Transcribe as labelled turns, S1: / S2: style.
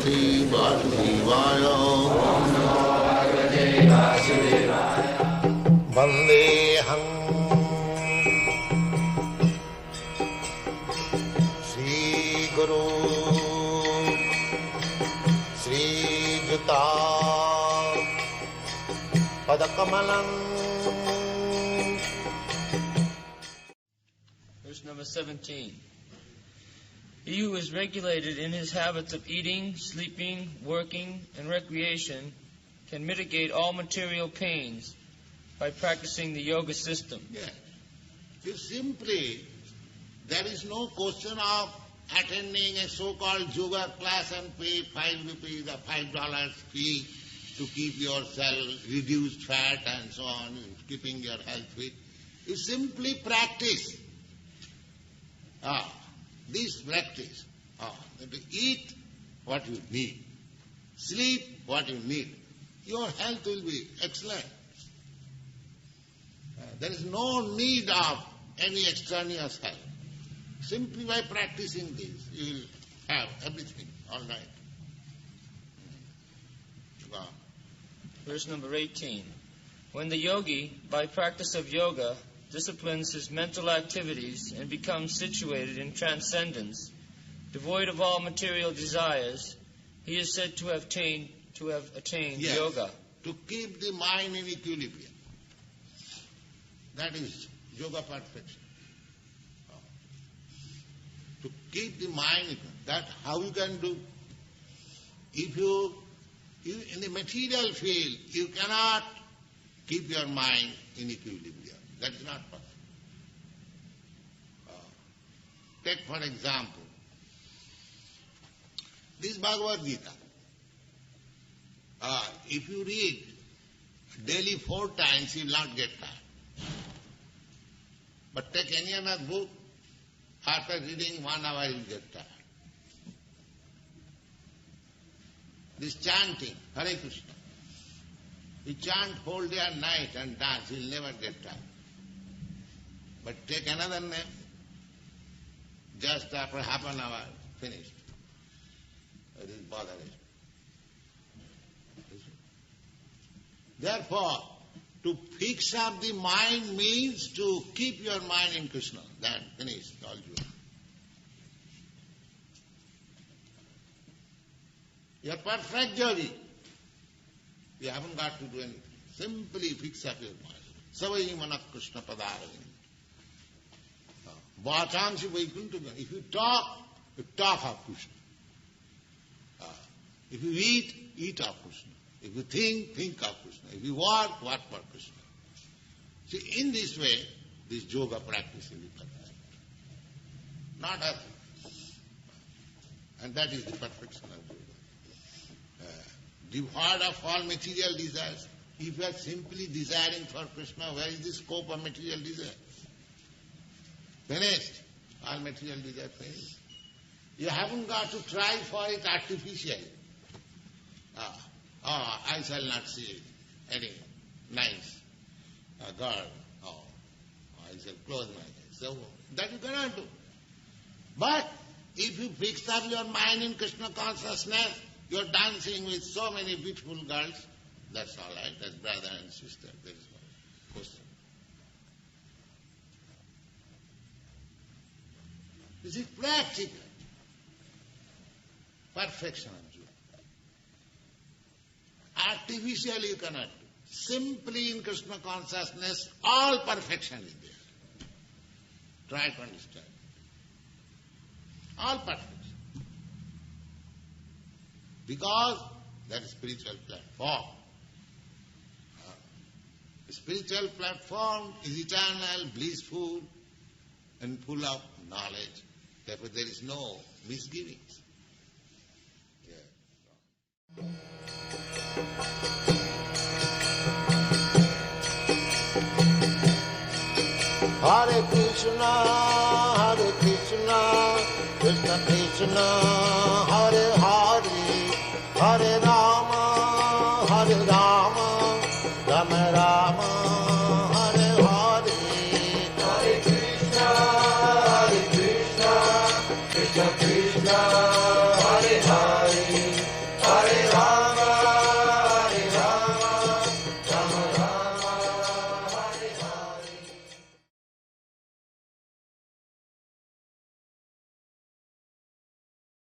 S1: Bhagavate Vasudevaya. Vandeham Sri Guru Sri Juta Padakamalam.
S2: Verse number 17. He who is regulated in his habits of eating, sleeping, working, and recreation can mitigate all material pains by practicing the yoga system.
S1: Yes. You simply, there is no question of attending a so-called yoga class and pay 5 rupees or $5 fee to keep yourself reduced fat and so on, keeping your health fit. You simply practice. This practice. To eat what you need. Sleep what you need. Your health will be excellent. There is no need of any extraneous help. Simply by practicing this, you will have everything all right. Go on.
S2: Verse number 18. When the yogi, by practice of yoga, disciplines his mental activities and becomes situated in transcendence, devoid of all material desires, he is said to have attained
S1: Yes,
S2: yoga.
S1: to keep the mind in equilibrium. That is yoga perfection. To keep the mind, that how you can do? If you in the material field, you cannot keep your mind in equilibrium. That is not possible. Take for example, this Bhagavad-gita. If you read daily 4 times, you will not get tired. But take any other book, after reading 1 hour, you will get tired. This chanting, Hare Krishna. You chant whole day and night and dance, you will never get tired. But take another name, just after half an hour, finished. It is bothering. Therefore, to fix up the mind means to keep your mind in Krishna. That finished, all you. You are perfect yogi. You haven't got to do anything. Simply fix up your mind. Savai manak Krishna padaravin. Vachansi vaikuntam. If you talk of Krishna. If you eat of Krishna. If you think of Krishna. If you work for Krishna. See, in this way, this yoga practice will be perfect. Not other. And that is the perfection of yoga. Devoid of all material desires. If you are simply desiring for Krishna, where is the scope of material desire? Finished. All material desire finished. You haven't got to try for it artificially. I shall not see any nice girl. I shall close my eyes. So that you cannot do. But if you fix up your mind in Krishna consciousness, you are dancing with so many beautiful girls, that's all right, that's brother and sister, there is no question. This is practical. Perfection of yoga. Artificially you cannot do. Simply in Krishna consciousness, all perfection is there. Try to understand. All perfection. Because that is spiritual platform. The spiritual platform is eternal, blissful, and full of knowledge. Therefore there is no misgivings. Hare Krishna, Krishna Krishna, Hare Hare, Hare Rama, Rama Rama.